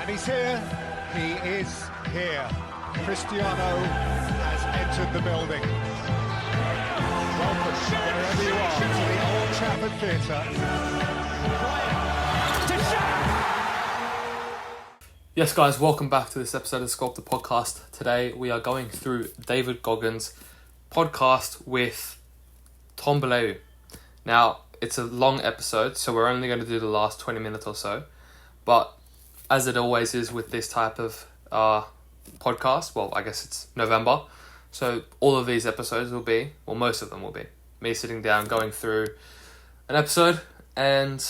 And he's here. He is here. Cristiano has entered the building. Welcome, wherever you are, to the Old Trafford Theatre. Yes, guys, welcome back to this episode of Sculpt the Podcast. Today we are going through David Goggins' podcast with Tom Bilyeu. Now, it's a long episode, so we're only going to do the last 20 minutes or so. But as it always is with this type of podcast, well, I guess it's November. So all of these episodes will be, well, most of them will be, me sitting down, going through an episode. And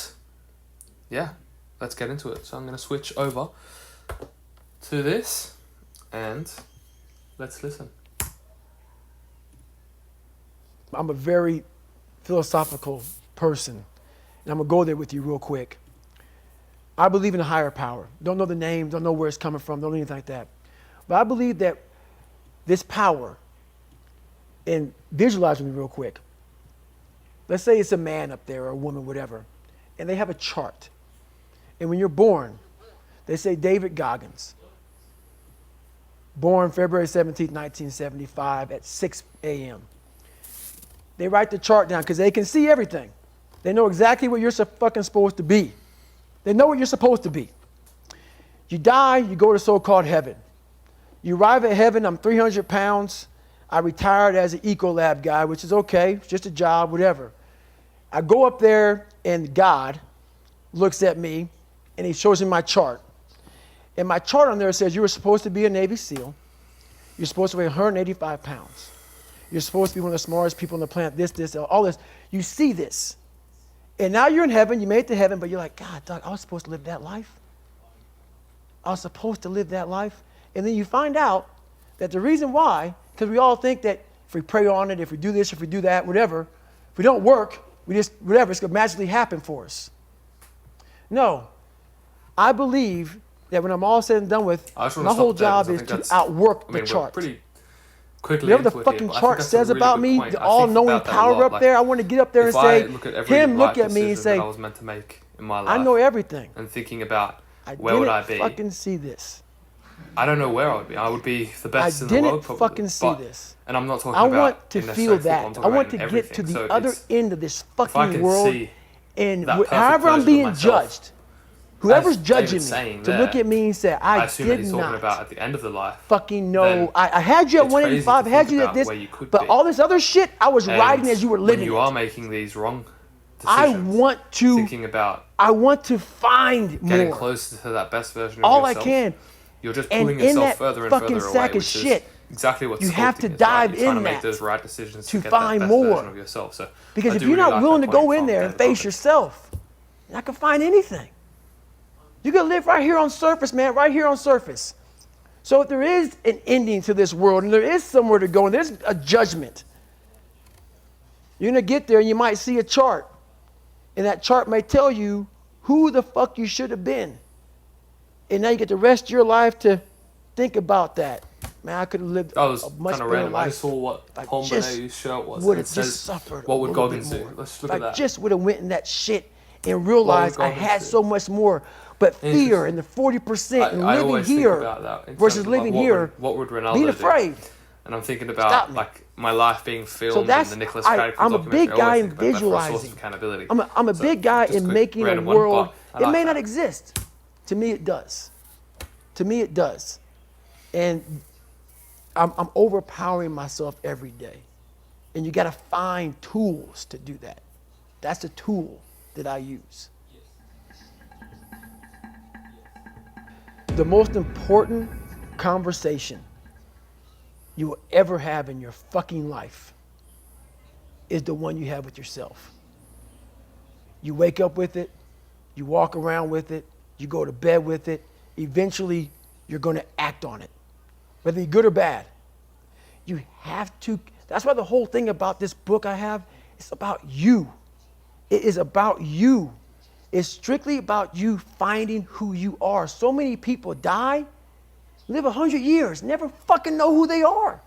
yeah, let's get into it. So I'm going to switch over to this and let's listen. I'm a very philosophical person, and I'm going to go there with you real quick. I believe in a higher power. Don't know the name, don't know where it's coming from, don't know anything like that. But I believe that this power, and visualize with me real quick. Let's say it's a man up there or a woman, whatever, and they have a chart. And when you're born, they say David Goggins, born February 17th, 1975 at 6 a.m. They write the chart down because they can see everything. They know exactly what you're fucking supposed to be. They know what you're supposed to be. You die, you go to so-called heaven. You arrive at heaven, I'm 300 pounds. I retired as an Ecolab guy, which is okay. It's just a job, whatever. I go up there and God looks at me and he shows me my chart. And my chart on there says you were supposed to be a Navy SEAL. You're supposed to weigh 185 pounds. You're supposed to be one of the smartest people on the planet, this, all this. You see this. And now you're in heaven, you made it to heaven, but you're like, God, dog, I was supposed to live that life. I was supposed to live that life. And then you find out that the reason why, because we all think that if we pray on it, if we do this, if we do that, whatever, if we don't work, we just, whatever, it's going to magically happen for us. No. I believe that when I'm all said and done with, my whole job is to outwork the chart. Quickly whatever the fucking chart says about me, the all-knowing power up there, I want to get up there and say, him look at me and say, I was meant to make in my life, I know everything. And thinking about where would I be? I didn't fucking see this. I don't know where I would be. I would be the best in the world, probably. I didn't fucking see this. And I'm not talking I about want to feel that. I want to get to the other end of this fucking world. And however I'm being judged, whoever's judging me, to look at me and say, I did he's not talking about at the end of the life, fucking know. I had you at 185, I had you at this, but all this other shit, I was riding as you were living. You are making these wrong decisions. I want to find getting more. closer to that best version of all yourself. I can. You're just pulling yourself further and further away, sack of which shit, is exactly what you sculpting have to is, dive right? You're trying in to make that those right decisions to get find that best more. version of yourself. So because if you're not willing to go in there and face yourself, you're not gonna find anything. You can live right here on surface, man, right here on surface. So if there is an ending to this world and there is somewhere to go and there's a judgment, you're gonna get there and you might see a chart. And that chart may tell you who the fuck you should have been. And now you get the rest of your life to think about that. Man, I could have lived a much better random. life. I just saw what Tom Bilyeu's shirt was. Would have just suffered. What would Goggins do? Let's look at that. I just would have went in that shit and realized I had so much more. But fear and the 40% and living here versus living here, what would Ronaldo being afraid. Do? And I'm thinking about like my life being filmed in the Nicholas Craig I'm a big guy in visualizing. I'm a big guy in making a world. It may not exist. To me, it does. To me, it does. And I'm overpowering myself every day. And you got to find tools to do that. That's the tool that I use. The most important conversation you will ever have in your fucking life is the one you have with yourself. You wake up with it, you walk around with it, you go to bed with it. Eventually, you're going to act on it, whether you're good or bad. You have to. That's why the whole thing about this book I have, it's about you. It is about you. It's strictly about you finding who you are. So many people die, live 100 years, never fucking know who they are.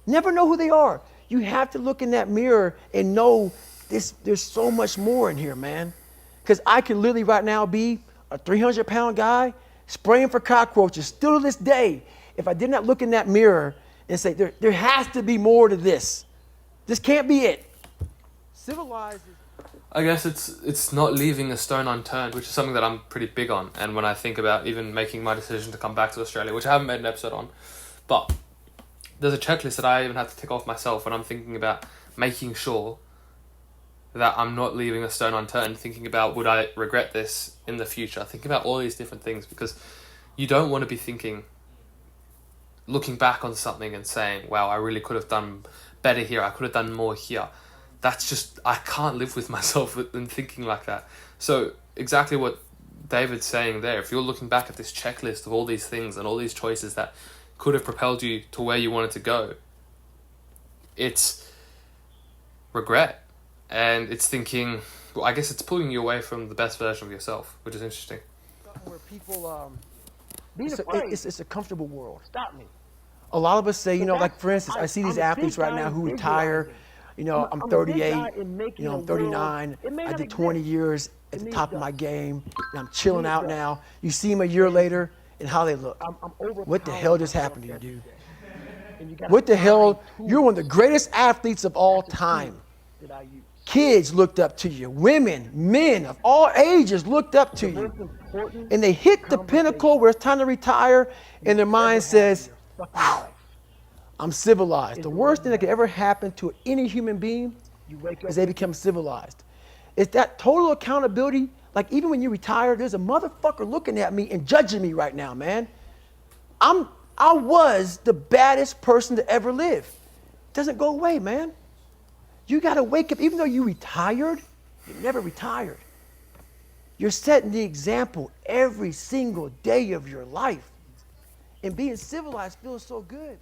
Never know who they are. You have to look in that mirror and know there's so much more in here, man. Because I could literally right now be a 300-pound guy spraying for cockroaches. Still to this day, if I did not look in that mirror and say, there has to be more to this. This can't be it. Civilized is... I guess it's not leaving a stone unturned, which is something that I'm pretty big on. And when I think about even making my decision to come back to Australia, which I haven't made an episode on, but there's a checklist that I even had to tick off myself when I'm thinking about making sure that I'm not leaving a stone unturned, thinking about would I regret this in the future, thinking about all these different things, because you don't want to be looking back on something and saying, wow, I really could have done better here, I could have done more here. That's just, I can't live with myself and thinking like that. So exactly what David's saying there, if you're looking back at this checklist of all these things and all these choices that could have propelled you to where you wanted to go, it's regret. And it's thinking, well, I guess it's pulling you away from the best version of yourself, which is interesting. Where people, it's a comfortable world. Stop me. A lot of us say, like for instance, I see these athletes right now who retire. I'm 38, I'm 39, I did 20 years at the top of my game, and I'm chilling out now. You see them a year later, and how they look. What the hell just happened to you, dude? What the hell? You're one of the greatest athletes of all time. Kids looked up to you. Women, men of all ages looked up to you. And they hit the pinnacle where it's time to retire, and their mind says, I'm civilized. The worst thing that could ever happen to any human being is they become civilized. It's that total accountability. Like even when you retire, there's a motherfucker looking at me and judging me right now, man. I was the baddest person to ever live. It doesn't go away, man. You got to wake up. Even though you retired, you never retired. You're setting the example every single day of your life. And being civilized feels so good.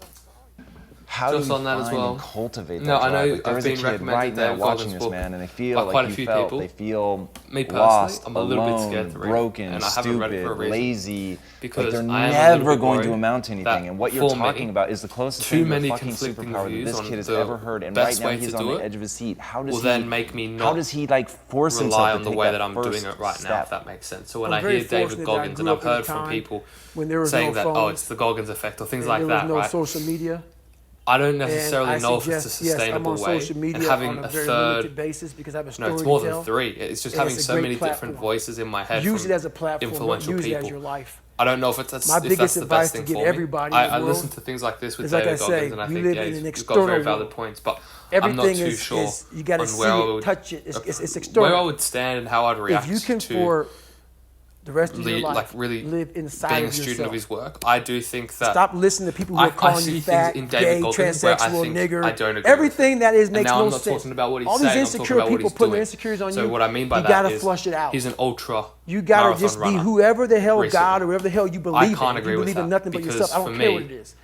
How do Just you on that find as well. and cultivate that No, I drive? know Like, there I've was a been kid recommended right now David watching Goggins' this, book man, and they by feel quite like a you few felt. people. They feel Me personally, lost, I'm a little bit alone, scared to read it, broken, and I haven't read it for a stupid, reason. lazy. Because Like they're I am a little never bit going to worried amount to that anything. And what you're for me, talking about is the closest too thing to many a fucking conflicting superpower that views this on kid has the ever heard. And best right now way he's to on do the it edge of his seat. How does will he? then make me How not does he like force rely himself to on the take way that that I'm doing first it right now, step? if that makes sense. So when I'm I very hear David fortunate that I Goggins, and grew I've up in a heard from time people when there was saying no that, phones, oh, it's the Goggins effect or things and like there that, was no right? social media. I don't And necessarily I know if it's a suggest, yes, I'm sustainable on way. social media And having on a a very third, limited basis because I have a story no, it's more to than tell. 3. It's just And having it's a so great many different platform. voices in my head Use from it as a platform. influential Don't use people. it as your life. I don't know if that's My if biggest that's the advice best to thing give for me. everybody in the I world listen to things like this with is like David I say, Goggins, and I we think live yeah, in an he's got very external valid world. points, but I'm not Everything too is, sure is you got to on see where I it, would touch it. It's external. where I would stand and how I'd react If you can to for the rest of your life like really live inside being of a student yourself. of his work. I do think that Stop listening to people who are I calling see you things fat, in David gay, Goggins where I transsexual, think nigger. I don't agree Everything with. that is And makes now no I'm not sense. talking about what he's All saying, these I'm talking insecure about what people he's putting doing. their insecurities on you. So what I mean by you that gotta is flush it out. he's an ultra You gotta marathon just be runner. whoever the hell recently. God or whatever the hell you believe I in. can't If agree you with believe in that, nothing but because yourself. I for don't care me, what it is.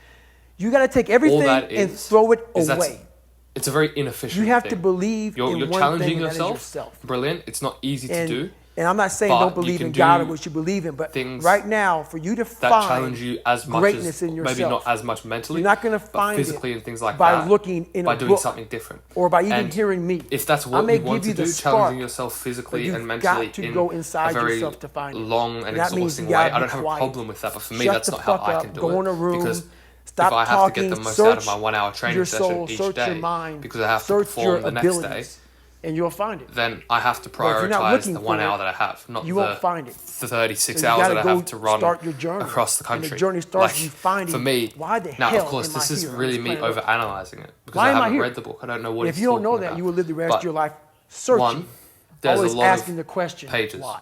You gotta take everything that and is- throw it is that's- away. It's a very inefficient You have thing. to believe You're in one challenging thing, and that is yourself. yourself. Brilliant. It's not easy to do. And I'm not saying but don't you believe can in God or do what you believe in, but things right now, for you to that find challenge you as much greatness as in yourself, maybe not as much mentally, you're not going to but find physically it and things like by that, looking in by a doing book something different, or by even And hearing me. If that's I what may you want give to you do, the spark, challenging yourself but physically you've and mentally got to in go inside a very yourself to find it. long and And that means exhausting you gotta way, I be don't have a quiet. problem with that. But for me, Shut that's the not how fuck I up, can do go it. in a room, Because stop if I have talking, to get the most search out of my 1 hour training your session soul, each search day, your mind, because I have to search your perform the next day, abilities, and you'll find it. then I have to if you're not prioritize looking the 1 for it, hour that I have, not you the won't find it. 36 So you hours gotta that I go have to run start your journey. across the And the country. journey starts Like, you finding for me, why the now, hell of course, am this I is here on really this me planet Earth? overanalyzing it because Why I am I haven't here? read the book. I don't know what If it's you don't know talking that, about. you will live the rest But of your life searching, one, there's always a lot asking of the question, pages. why?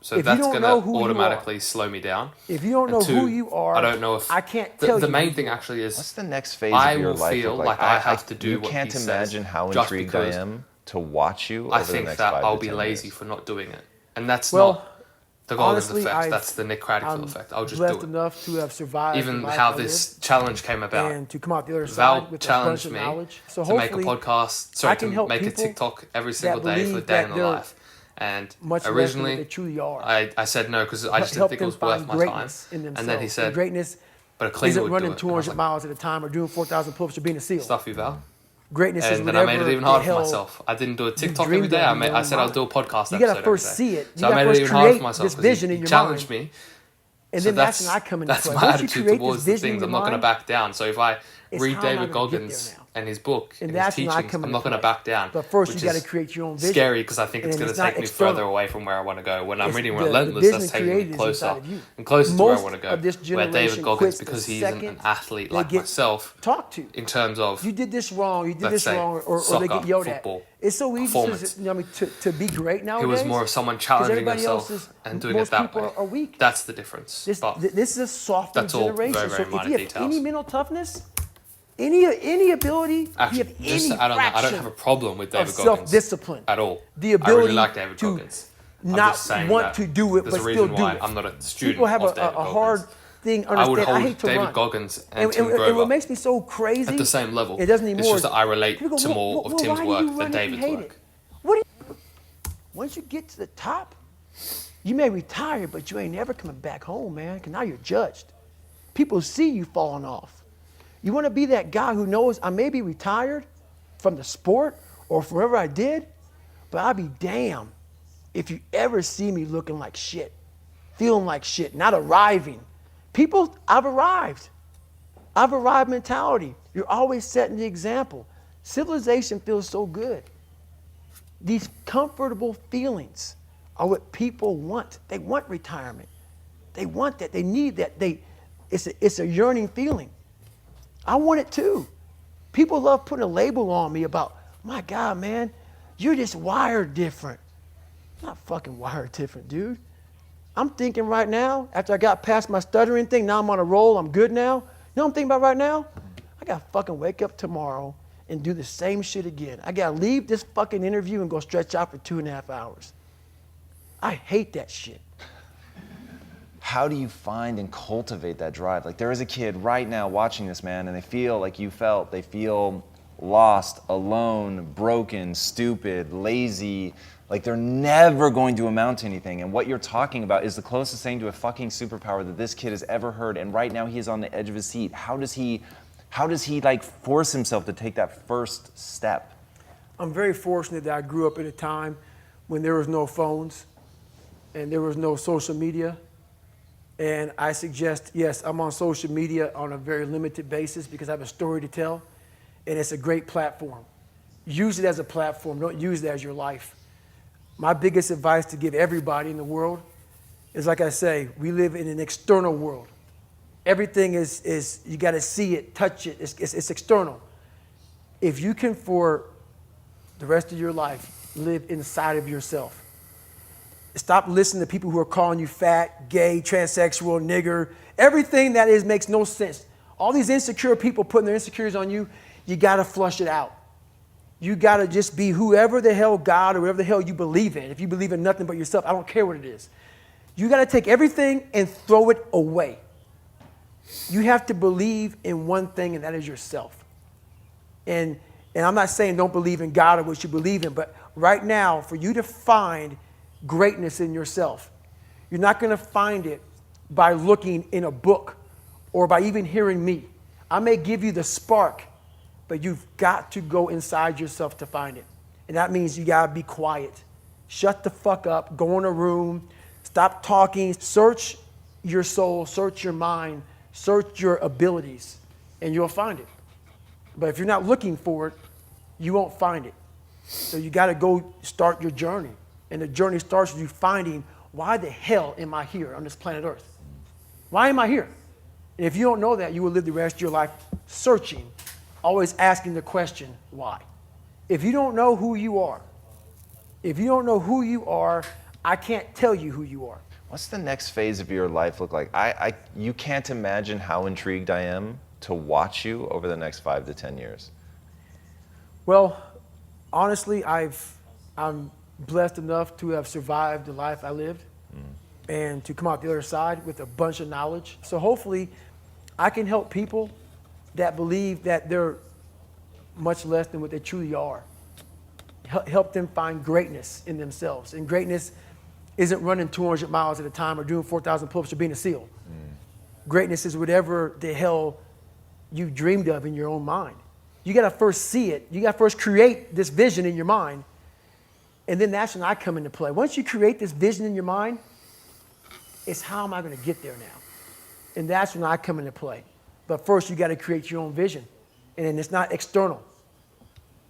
So If you that's don't going know to who you automatically slow me down. If you don't And know two, who you are, I don't know if I can't the, tell the you. main who thing you are. actually is What's the next phase I of your will life feel look like I have to do you what can't he says imagine how just intrigued I because am to watch you I over the think next that 5 I'll to be 10 lazy years. for not doing it. And that's Well, not the Goggins honestly, effect. I've- That's the Nick Craddock I'm effect. I'll just blessed do it. enough to have survived Even the life how I this challenge came lived about. and to come out the other Val side with a bunch challenged of me knowledge. So to make a hopefully, podcast, sorry, I can to help make a people TikTok every single that day for a believe day that in the they're life. And much less than what originally, they truly are. I said no because I just didn't help think it them was worth find my time. greatness in themselves. And then he said, greatness but a cleaner isn't would running do it. And I was 200 like, miles at a time or doing 4,000 pull-ups or being a SEAL. stuff you, Val. Greatness is And then I whatever made it even the harder for hell myself. I didn't do a TikTok dreamed every day. of in your I own said I'll do a mind. podcast You episode gotta first every day. see it. You So I gotta made it first even harder for create myself this because vision he in your challenged mind. me. And So then that's when I come into that's play. my Once you attitude create towards this the vision in things. your I'm not going to mind, back down. So if I it's read how am I David gonna get Goggins there now? and his book And and his that's when I teachings, come I'm into not going to play. back down. But first, which you gotta is create your own vision. Scary because I think it's And going it's to not take me external. further away from where I want to go. When I'm It's reading the Relentless, vision that's taking me created is closer inside of you. and closer to where I Most want to go. of this Where David generation Goggins, quits the because he's an second athlete they like get myself, talked to. in terms of You did this wrong. You did let's this say, wrong, or soccer, they get yelled football, at. It's so easy performance. to be great nowadays. it was more of someone 'cause challenging everybody else themselves is- and doing it most that people way. are weak. That's the difference. This But this is a softer that's all generation. very, very so if minor you have details. any mental toughness, any ability, actually, you have just any to add on that, I don't fraction have a problem with David of Goggins self-discipline, at all. the I ability really like David to Goggins. I'm not just saying want that to do it, there's but a still reason do why it. I'm not a student People have of a David hard Goggins. thing. I would Understand? hold I hate to David run. Goggins and Tim and Grover what makes me so crazy at the same level. It doesn't It's anymore. just that I relate People go, to more of why Tim's do you work run than if you David's hate work. it? What do you, once you get to the top, you may retire, but you ain't never coming back home, man, because now you're judged. People see you falling off. You want to be that guy who knows I may be retired from the sport or from whatever I did, but I'll be damned if you ever see me looking like shit, feeling like shit, not arriving. People, I've arrived. I've arrived mentality. You're always setting the example. Civilization feels so good. These comfortable feelings are what people want. They want retirement. They want that. They need that. It's a yearning feeling. I want it too. People love putting a label on me about, my God, man, you're just wired different. I'm not fucking wired different, dude. I'm thinking right now, after I got past my stuttering thing, now I'm on a roll, I'm good now. You know what I'm thinking about right now? I gotta fucking wake up tomorrow and do the same shit again. I gotta leave this fucking interview and go stretch out for 2.5 hours. I hate that shit. How do you find and cultivate that drive? Like, there is a kid right now watching this, man, and they feel like you felt. They feel lost, alone, broken, stupid, lazy, like they're never going to amount to anything. And what you're talking about is the closest thing to a fucking superpower that this kid has ever heard. And right now he is on the edge of his seat. How does he like force himself to take that first step? I'm very fortunate that I grew up in a time when there was no phones and there was no social media. And I suggest, yes, I'm on social media on a very limited basis because I have a story to tell, and it's a great platform. Use it as a platform, don't use it as your life. My biggest advice to give everybody in the world is, like I say, we live in an external world. Everything is you gotta see it, touch it, it's external. If you can, for the rest of your life, live inside of yourself, stop listening to people who are calling you fat, gay, transsexual, nigger. Everything that is makes no sense. All these insecure people putting their insecurities on you, you gotta flush it out. You gotta just be whoever the hell God or whatever the hell you believe in. If you believe in nothing but yourself, I don't care what it is. You gotta take everything and throw it away. You have to believe in one thing, and that is yourself. And I'm not saying don't believe in God or what you believe in, but right now, for you to find greatness in yourself, you're not gonna find it by looking in a book or by even hearing me. I may give you the spark, but you've got to go inside yourself to find it. And that means you gotta be quiet. Shut the fuck up, go in a room, stop talking, search your soul, search your mind, search your abilities, and you'll find it. But if you're not looking for it, you won't find it. So you gotta go start your journey. And the journey starts with you finding, why the hell am I here on this planet Earth? Why am I here? And if you don't know that, you will live the rest of your life searching, always asking the question, why? If you don't know who you are, I can't tell you who you are. What's the next phase of your life look like? You can't imagine how intrigued I am to watch you over the next 5 to 10 years. Well, honestly, I'm blessed enough to have survived the life I lived and to come out the other side with a bunch of knowledge. So hopefully I can help people that believe that they're much less than what they truly are. Help them find greatness in themselves. And greatness isn't running 200 miles at a time or doing 4,000 pull-ups or being a SEAL. Greatness is whatever the hell you dreamed of in your own mind. You gotta first see it. You gotta first create this vision in your mind. And then that's when I come into play. Once you create this vision in your mind, It's how am I going to get there now? And that's when I come into play. But first, you got to create your own vision. And it's not external.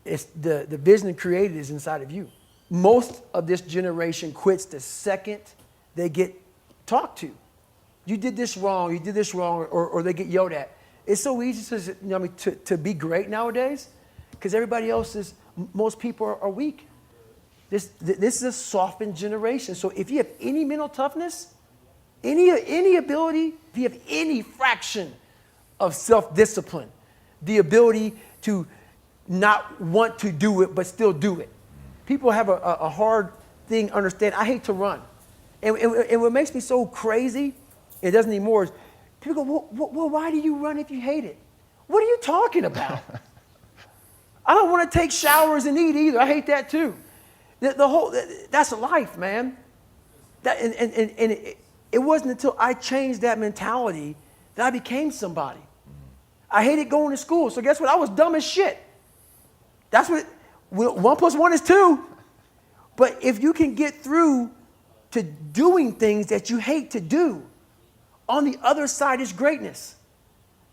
It's the vision created is inside of you. Most of this generation quits the second they get talked to. You did this wrong, or they get yelled at. It's so easy to be great nowadays because most people are weak. This is a softened generation. So if you have any mental toughness, any ability, if you have any fraction of self-discipline, the ability to not want to do it but still do it. People have a hard thing to understand. I hate to run. And what makes me so crazy, it doesn't anymore, is people go, well, why do you run if you hate it? What are you talking about? I don't want to take showers and eat either. I hate that too. That's life, man. It wasn't until I changed that mentality that I became somebody. I hated going to school. So guess what? I was dumb as shit. That's what 1 + 1 is 2. But if you can get through to doing things that you hate to do, on the other side is greatness.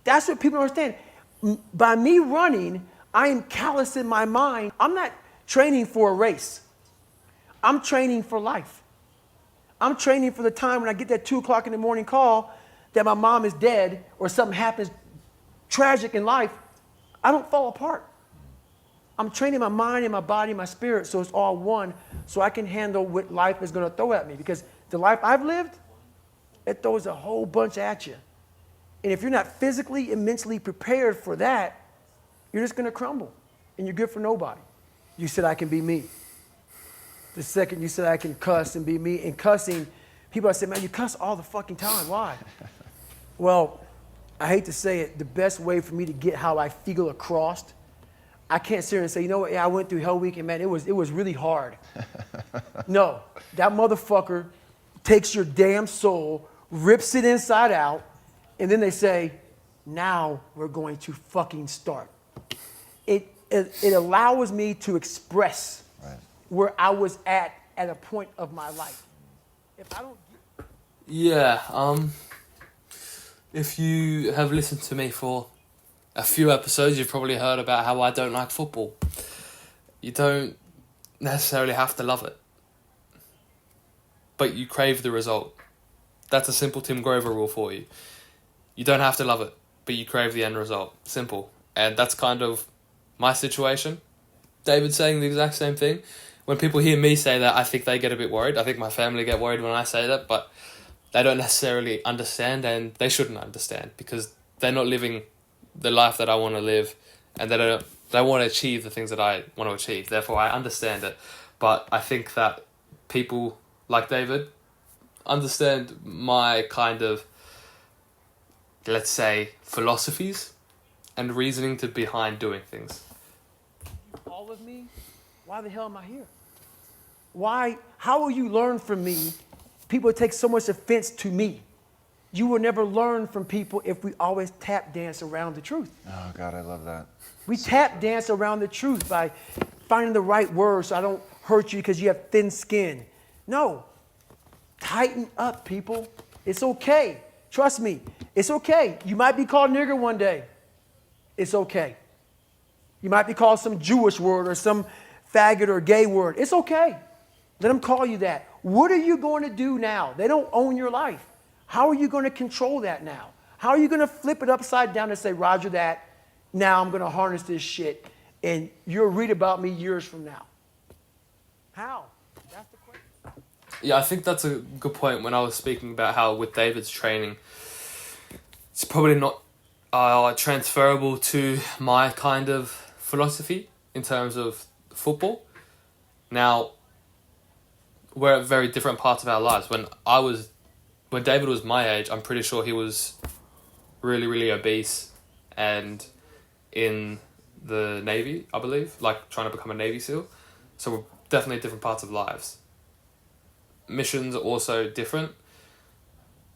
That's what people don't understand. By me running, I am callous in my mind. I'm not training for a race. I'm training for life. I'm training for the time when I get that 2 o'clock in the morning call that my mom is dead or something happens tragic in life. I don't fall apart. I'm training my mind and my body and my spirit so it's all one so I can handle what life is going to throw at me. Because the life I've lived, it throws a whole bunch at you. And if you're not physically and mentally prepared for that, you're just going to crumble. And you're good for nobody. You said I can be me. The second you said I can cuss and be me. And cussing, people say, man, you cuss all the fucking time. Why? Well, I hate to say it, the best way for me to get how I feel across, I can't sit here and say, you know what, yeah, I went through Hell Week and man, it was really hard. No, that motherfucker takes your damn soul, rips it inside out, and then they say, now we're going to fucking start. It allows me to express where I was at a point of my life. If I don't... If you have listened to me for a few episodes, you've probably heard about how I don't like football. You don't necessarily have to love it, but you crave the result. That's a simple Tim Grover rule for you. You don't have to love it, but you crave the end result. Simple. And that's kind of my situation. David's saying the exact same thing. When people hear me say that, I think they get a bit worried. I think my family get worried when I say that, but they don't necessarily understand, and they shouldn't understand because they're not living the life that I want to live, and they want to achieve the things that I want to achieve. Therefore, I understand it. But I think that people like David understand my kind of, let's say, philosophies and reasoning behind doing things. All of me? Why the hell am I here? Why? How will you learn from me? People take so much offense to me. You will never learn from people if we always tap dance around the truth. Oh, God, I love that. We tap dance around the truth by finding the right words so I don't hurt you because you have thin skin. No. Tighten up, people. It's okay. Trust me. It's okay. You might be called nigger one day. It's okay. You might be called some Jewish word or some faggot or gay word. It's okay. Let them call you that. What are you going to do now? They don't own your life. How are you going to control that now? How are you going to flip it upside down and say, Roger that, now I'm going to harness this shit, and you'll read about me years from now? How? That's the question. Yeah, I think that's a good point when I was speaking about how with David's training, it's probably not transferable to my kind of philosophy in terms of football. Now, we're at very different parts of our lives. When David was my age, I'm pretty sure he was really, really obese and in the Navy, I believe, like trying to become a Navy SEAL. So we're definitely different parts of lives. Missions are also different.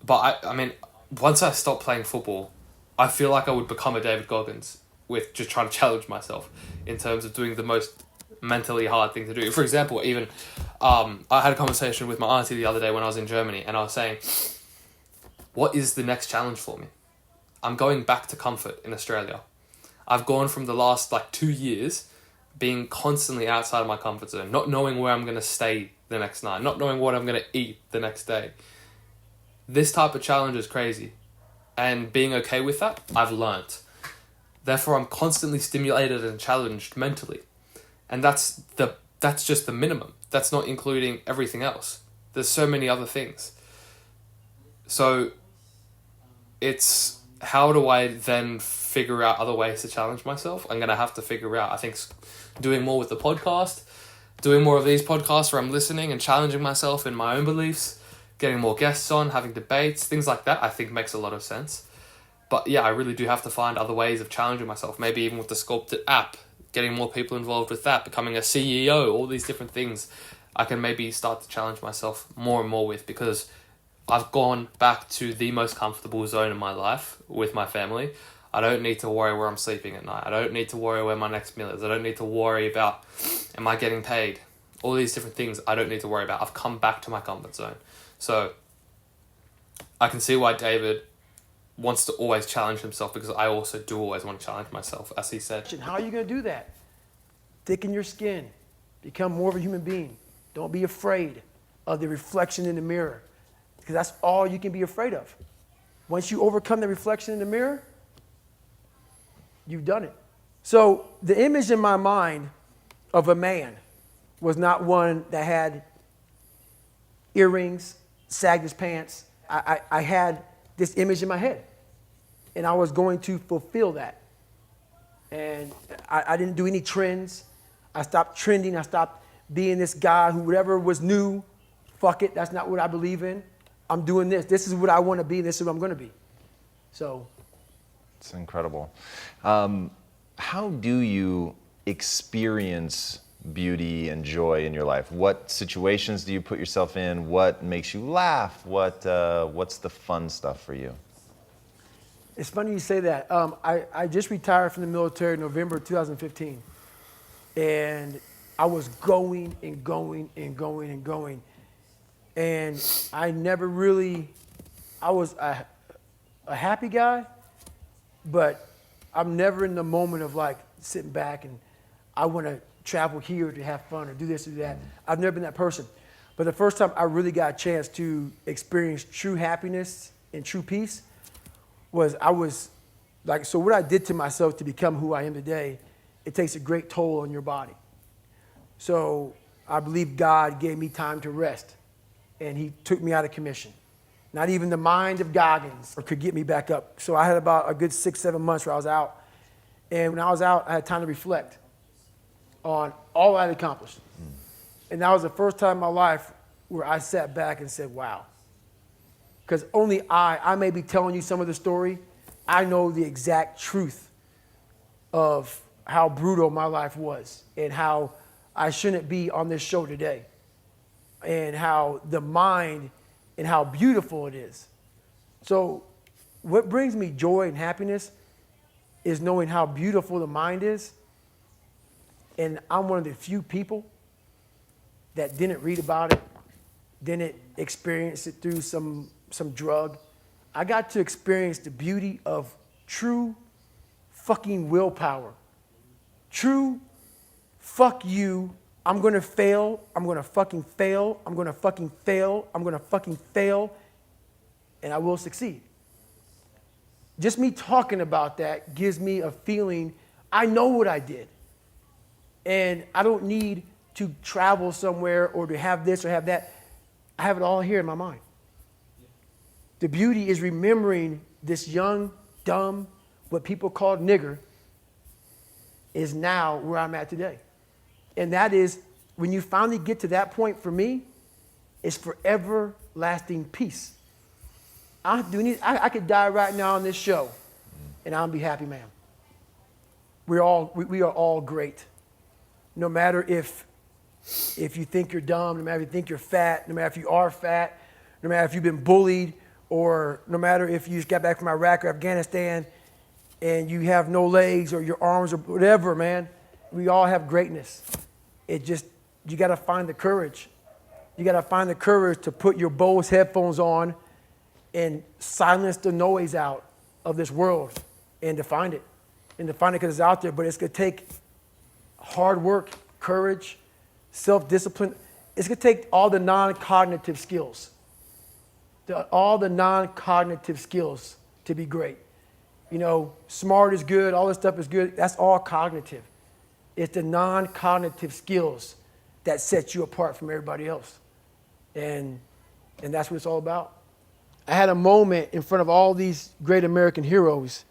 But I mean, once I stopped playing football, I feel like I would become a David Goggins with just trying to challenge myself in terms of doing the most mentally hard thing to do. For example, even I had a conversation with my auntie the other day when I was in Germany, and I was saying, what is the next challenge for me? I'm going back to comfort in Australia. I've gone from the last 2 years being constantly outside of my comfort zone, not knowing where I'm going to stay the next night, not knowing what I'm going to eat the next day. This type of challenge is crazy. And being okay with that, I've learnt. Therefore, I'm constantly stimulated and challenged mentally. And that's just the minimum. That's not including everything else. There's so many other things. So it's, how do I then figure out other ways to challenge myself? I'm going to have to figure out, I think, doing more with the podcast, doing more of these podcasts where I'm listening and challenging myself in my own beliefs, getting more guests on, having debates, things like that, I think makes a lot of sense. But yeah, I really do have to find other ways of challenging myself, maybe even with the Sculpted app, getting more people involved with that, becoming a CEO, all these different things I can maybe start to challenge myself more and more with, because I've gone back to the most comfortable zone in my life with my family. I don't need to worry where I'm sleeping at night. I don't need to worry where my next meal is. I don't need to worry about, am I getting paid? All these different things I don't need to worry about. I've come back to my comfort zone. So I can see why David wants to always challenge himself, because I also do always want to challenge myself, as he said. How are you going to do that? Thicken your skin. Become more of a human being. Don't be afraid of the reflection in the mirror, because that's all you can be afraid of. Once you overcome the reflection in the mirror, you've done it. So the image in my mind of a man was not one that had earrings, sagged his pants. I had this image in my head, and I was going to fulfill that. And I didn't do any trends. I stopped trending. I stopped being this guy who whatever was new, fuck it, that's not what I believe in. I'm doing this. This is what I want to be. This is what I'm going to be. So. It's incredible. How do you experience beauty and joy in your life? What situations do you put yourself in? What makes you laugh? What's the fun stuff for you? It's funny you say that. I just retired from the military in November 2015. And I was going and going and going and going. And I never really, I was a happy guy, but I'm never in the moment of sitting back and I want to travel here to have fun or do this or do that. I've never been that person. But the first time I really got a chance to experience true happiness and true peace was so what I did to myself to become who I am today, it takes a great toll on your body. So I believe God gave me time to rest, and he took me out of commission. Not even the mind of Goggins could get me back up. So I had about a good 6-7 months where I was out. And when I was out, I had time to reflect on all I had accomplished. And that was the first time in my life where I sat back and said, wow. Because only I may be telling you some of the story, I know the exact truth of how brutal my life was and how I shouldn't be on this show today, and how the mind and how beautiful it is. So what brings me joy and happiness is knowing how beautiful the mind is. And I'm one of the few people that didn't read about it, didn't experience it through some drug. I got to experience the beauty of true fucking willpower. True, fuck you, I'm gonna fail, I'm gonna fucking fail, I'm gonna fucking fail, I'm gonna fucking fail, and I will succeed. Just me talking about that gives me a feeling, I know what I did. And I don't need to travel somewhere or to have this or have that. I have it all here in my mind. The beauty is remembering this young, dumb, what people call nigger, is now where I'm at today. And that is, when you finally get to that point for me, it's for everlasting peace. I could die right now on this show, and I'll be happy, man. We are all great. No matter if you think you're dumb, no matter if you think you're fat, no matter if you are fat, no matter if you've been bullied, or no matter if you just got back from Iraq or Afghanistan and you have no legs or your arms or whatever, man. We all have greatness. You got to find the courage. You got to find the courage to put your Bose headphones on and silence the noise out of this world and to find it. And to find it because it's out there, but it's going to take hard work, courage, self-discipline. It's going to take all the non-cognitive skills. All the non-cognitive skills to be great. You know, smart is good, all this stuff is good. That's all cognitive. It's the non-cognitive skills that set you apart from everybody else. And that's what it's all about. I had a moment in front of all these great American heroes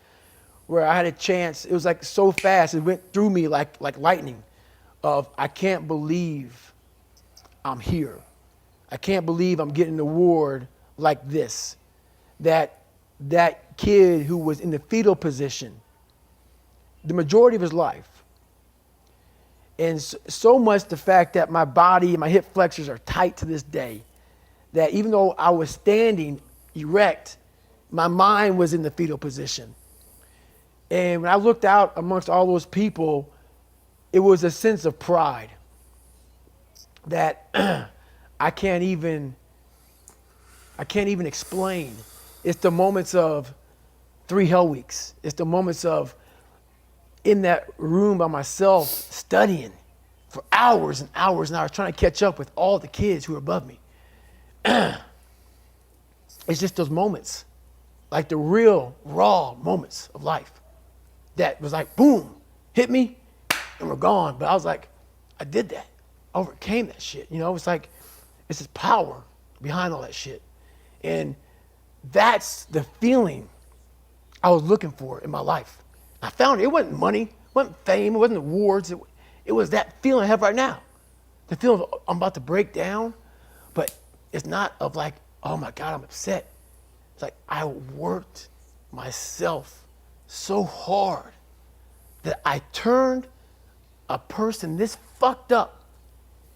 where I had a chance. It was like so fast. It went through me like lightning of, I can't believe I'm here. I can't believe I'm getting an award like this. That kid who was in the fetal position the majority of his life. And so much the fact that my body and my hip flexors are tight to this day, that even though I was standing erect, my mind was in the fetal position. And when I looked out amongst all those people, it was a sense of pride that I can't even explain. It's the moments of 3 hell weeks. It's the moments of in that room by myself studying for hours and hours and hours, trying to catch up with all the kids who are above me. It's just those moments, like the real raw moments of life that was like, boom, hit me and we're gone. But I was like, I did that. I overcame that shit. You know, it's like, it's this power behind all that shit. And that's the feeling I was looking for in my life. I found it. It wasn't money, it wasn't fame, it wasn't awards. It was that feeling I have right now. The feeling of I'm about to break down, but it's not of like, oh my God, I'm upset. It's like I worked myself so hard that I turned a person this fucked up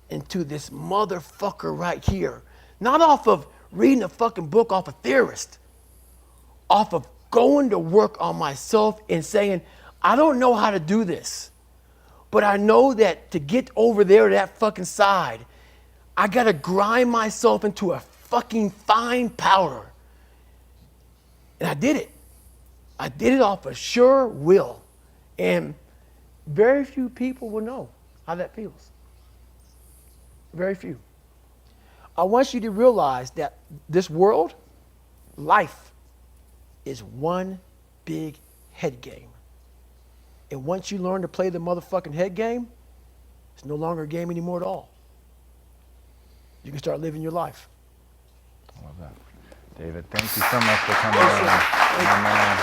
into this motherfucker right here. Not off of reading a fucking book off a theorist, off of going to work on myself and saying, I don't know how to do this, but I know that to get over there to that fucking side, I gotta grind myself into a fucking fine powder. And I did it. I did it off of sure will. And very few people will know how that feels. Very few. I want you to realize that this world, life, is one big head game. And once you learn to play the motherfucking head game, it's no longer a game anymore at all. You can start living your life. I love that. David, thank you so much for coming on. My man.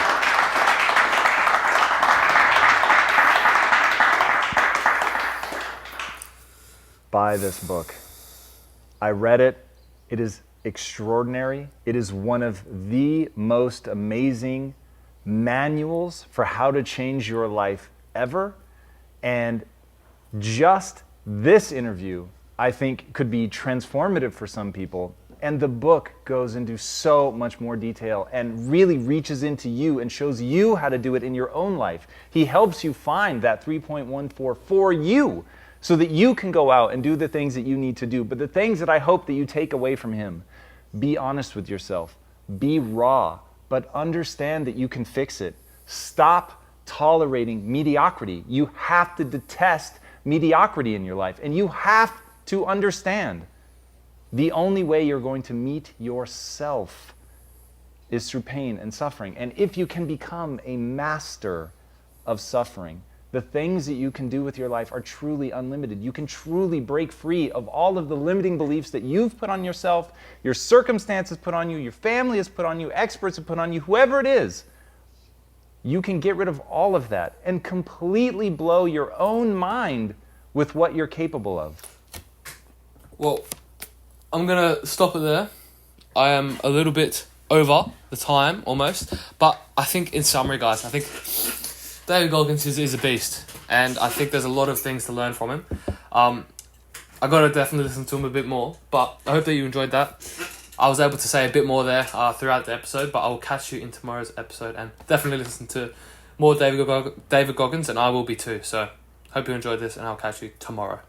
Buy this book. I read it. It is extraordinary. It is one of the most amazing manuals for how to change your life ever. And just this interview, I think, could be transformative for some people. And the book goes into so much more detail and really reaches into you and shows you how to do it in your own life. He helps you find that 3.14 for you so that you can go out and do the things that you need to do. But the things that I hope that you take away from him, be honest with yourself, be raw, but understand that you can fix it. Stop tolerating mediocrity. You have to detest mediocrity in your life, and you have to understand the only way you're going to meet yourself is through pain and suffering. And if you can become a master of suffering, the things that you can do with your life are truly unlimited. You can truly break free of all of the limiting beliefs that you've put on yourself, your circumstances put on you, your family has put on you, experts have put on you, whoever it is. You can get rid of all of that and completely blow your own mind with what you're capable of. Well, I'm going to stop it there. I am a little bit over the time almost, but I think in summary, guys, I think David Goggins is a beast, and I think there's a lot of things to learn from him. I got to definitely listen to him a bit more, but I hope that you enjoyed that. I was able to say a bit more there throughout the episode, but I will catch you in tomorrow's episode and definitely listen to more David Goggins, and I will be too. So hope you enjoyed this, and I'll catch you tomorrow.